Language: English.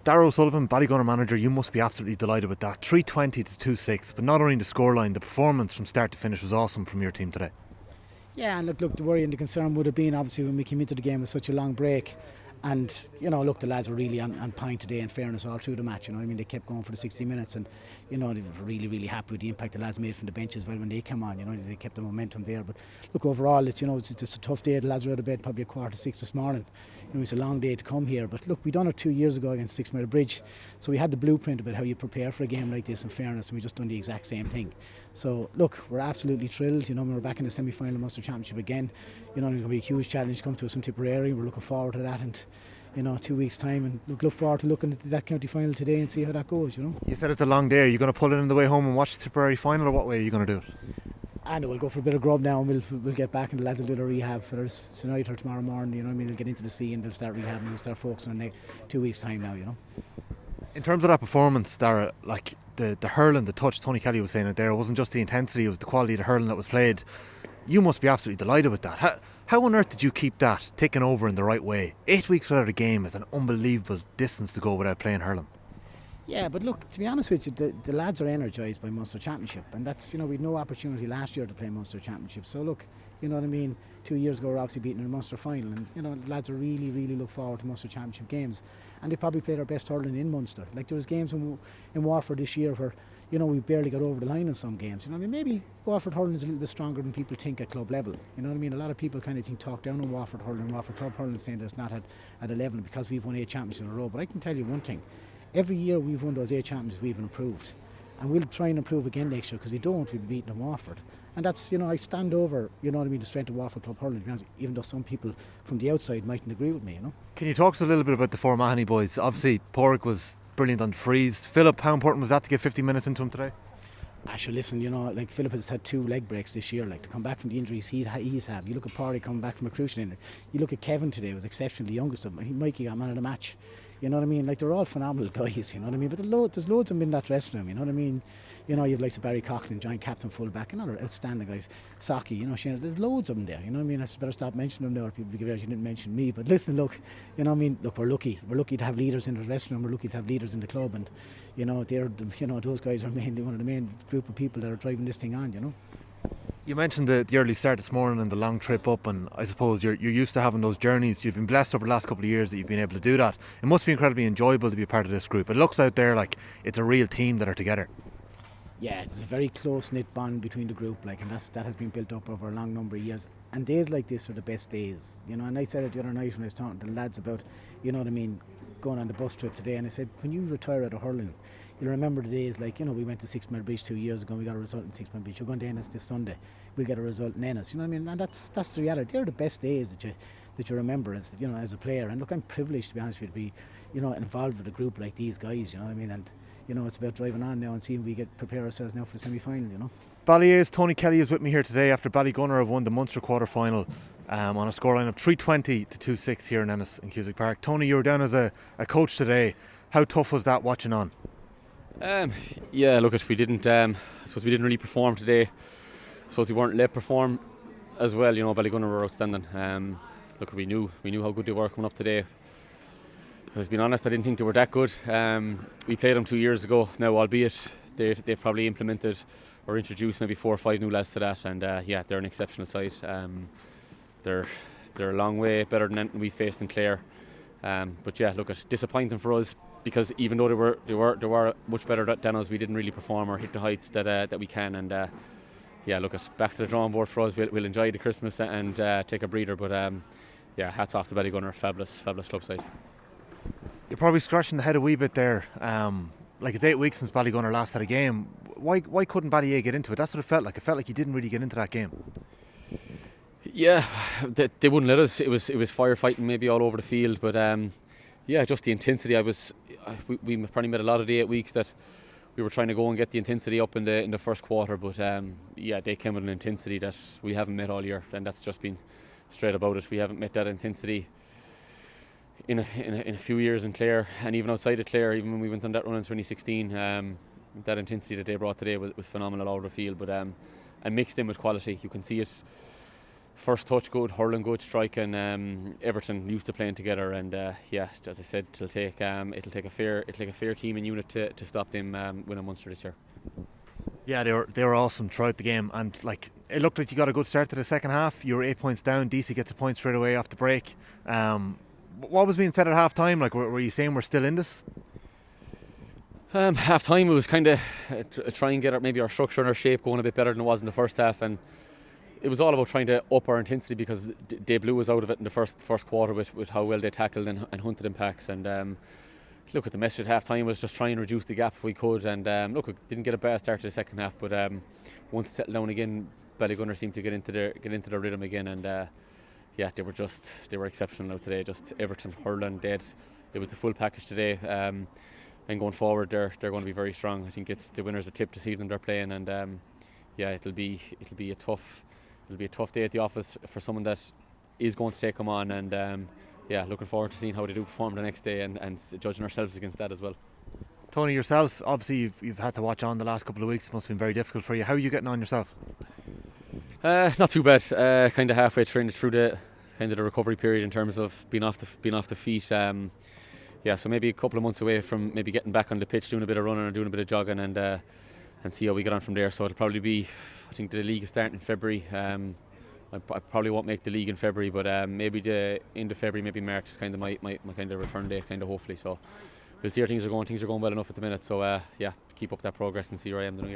Darragh O'Sullivan, Ballygunner manager, you must be absolutely delighted with that. 320 to 2-6, but not only the scoreline, the performance from start to finish was awesome from your team today. Yeah, and look, the worry and the concern would have been obviously when we came into the game with such a long break. And, look, the lads were really on point today, in fairness, all through the match. They kept going for the 60 minutes and, they were really, really happy with the impact the lads made from the bench as well when they came on. They kept the momentum there. But look, overall, it's a tough day. The lads were out of bed probably 5:45 this morning. It's a long day to come here. But look, we done it 2 years ago against 6 Mile Bridge. So we had the blueprint about how you prepare for a game like this, in fairness, and we just done the exact same thing. So look, we're absolutely thrilled. We're back in the semi-final of Munster Championship again. There's going to be a huge challenge come to us in Tipperary. We're looking forward to that, and 2 weeks' time, and look forward to looking at that county final today and see how that goes. You said it's a long day. Are you going to pull it in the way home and watch the Tipperary final, or what way are you going to do it? And we'll go for a bit of grub now, and we'll get back, and the lads will do their rehab for us tonight or tomorrow morning. They'll get into the sea and they'll start rehabbing and we'll start focusing on 2 weeks' time now. In terms of that performance, Darragh, like the hurling, the touch, Tony Kelly was saying it there, it wasn't just the intensity, it was the quality of the hurling that was played. You must be absolutely delighted with that. How on earth did you keep that ticking over in the right way? 8 weeks without a game is an unbelievable distance to go without playing hurling. Yeah, but look, to be honest with you, the lads are energised by Munster Championship, and that's, we had no opportunity last year to play Munster Championship. So look, 2 years ago we're obviously beating in a Munster final, and the lads are really, really look forward to Munster Championship games, and they probably played their best hurling in Munster. Like there was games in Waterford this year where we barely got over the line in some games. Maybe Waterford hurling is a little bit stronger than people think at club level. A lot of people kind of talk down on Waterford hurling, Waterford club hurling, saying that it's not at a level because we've won 8 championships in a row. But I can tell you one thing. Every year we've won those 8 championships, we've improved. And we'll try and improve again next year, because we don't, we'll be beaten in Waterford. And that's, I stand over, the strength of Waterford Club hurling, even though some people from the outside mightn't agree with me, Can you talk to us a little bit about the 4 Mahoney boys? Obviously, Porrick was brilliant on the freeze. Philip, how important was that to get 50 minutes into him today? Actually, listen, Philip has had 2 leg breaks this year, to come back from the injuries he's had. You look at Porrick coming back from a crucial injury. You look at Kevin today, was exceptionally youngest of them. Mikey got man of the match. They're all phenomenal guys, But there's loads of them in that dressing room, you have like Barry Coughlin, giant captain full-back, and other outstanding guys. Saki, Shane, there's loads of them there, I better stop mentioning them now, or people will give out you didn't mention me. But listen, look, look, we're lucky. We're lucky to have leaders in the dressing room, we're lucky to have leaders in the club, and, those guys are mainly one of the main group of people that are driving this thing on, You mentioned the early start this morning and the long trip up, and I suppose you're used to having those journeys. You've been blessed over the last couple of years that you've been able to do that. It must be incredibly enjoyable to be a part of this group. It looks out there like it's a real team that are together. Yeah, it's a very close-knit bond between the group, and that has been built up over a long number of years. And days like this are the best days, And I said it the other night when I was talking to the lads about, going on the bus trip today, and I said, when you retire out of hurling, you'll remember the days we went to 6 Mile Bridge 2 years ago, and we got a result in 6 Mile Bridge. We're going to Ennis this Sunday, we'll get a result in Ennis, And that's the reality. They're the best days that you remember as a player. And look, I'm privileged, to be honest with you, to be involved with a group like these guys, And it's about driving on now and seeing if we prepare ourselves now for the semi-final, Ballyea's Tony Kelly is with me here today after Ballygunner have won the Munster quarter-final on a scoreline of 320 to 2-6 here in Ennis in Cusack Park. Tony, you were down as a coach today. How tough was that watching on? Yeah, look, we didn't. I suppose we didn't really perform today. I suppose we weren't let perform as well. Ballygunner were outstanding. Look, we knew how good they were coming up today. To be honest, I didn't think they were that good. We played them 2 years ago now, albeit they've probably implemented or introduced maybe 4 or 5 new lads to that, and they're an exceptional side. They're a long way better than anything we faced in Clare. But yeah, look, it's disappointing for us, because even though they were much better than us, we didn't really perform or hit the heights that we can. And look, it's back to the drawing board for us. We'll enjoy the Christmas and take a breather. But hats off to Ballygunner, fabulous club side. You're probably scratching the head a wee bit there. It's 8 weeks since Ballygunner last had a game. Why couldn't Ballyea get into it? That's what it felt like. It felt like you didn't really get into that game. Yeah, they wouldn't let us. It was firefighting maybe all over the field, but just the intensity. We probably made a lot of the 8 weeks that we were trying to go and get the intensity up in the first quarter, but they came with an intensity that we haven't met all year, and that's just been straight about it. We haven't met that intensity in a few years in Clare, and even outside of Clare, even when we went on that run in 2016, that intensity that they brought today was phenomenal all over the field, but and mixed in with quality. You can see it. First touch good, hurling good, striking. Everton used to playing together, and yeah, as I said, it'll take a fair team and unit to stop them winning Munster this year. Yeah, they were awesome throughout the game, and like it looked like you got a good start to the second half. You were 8 points down. DC gets a point straight away off the break. What was being said at half time? Like, were you saying we're still in this? Half time it was kind of try and get maybe our structure and our shape going a bit better than it was in the first half, and it was all about trying to up our intensity because they blew us out of it in the first quarter with how well they tackled and hunted in packs. And look, at the message at half time was just try and reduce the gap if we could. And look, we didn't get a bad start to the second half, but once it settled down again, Ballygunner seemed to get into their rhythm again. And yeah, they were exceptional out today. Just Everton, hurling, dead. It was the full package today. And going forward, they're going to be very strong. I think it's the winners a tip to see them they're playing. And yeah, it'll be a tough day at the office for someone that is going to take them on. And yeah, looking forward to seeing how they do perform the next day and judging ourselves against that as well. Tony, yourself, obviously you've had to watch on the last couple of weeks. It must have been very difficult for you. How are you getting on yourself? Not too bad. Kind of halfway through the recovery period in terms of being off the feet. Yeah, so maybe a couple of months away from maybe getting back on the pitch, doing a bit of running or doing a bit of jogging, and see how we get on from there. So it'll probably be, I think the league is starting in February. I probably won't make the league in February, but maybe the end of February, maybe March is kind of my kind of return date, kind of hopefully. So we'll see how things are going. Things are going well enough at the minute. So yeah, keep up that progress and see where I am the new year.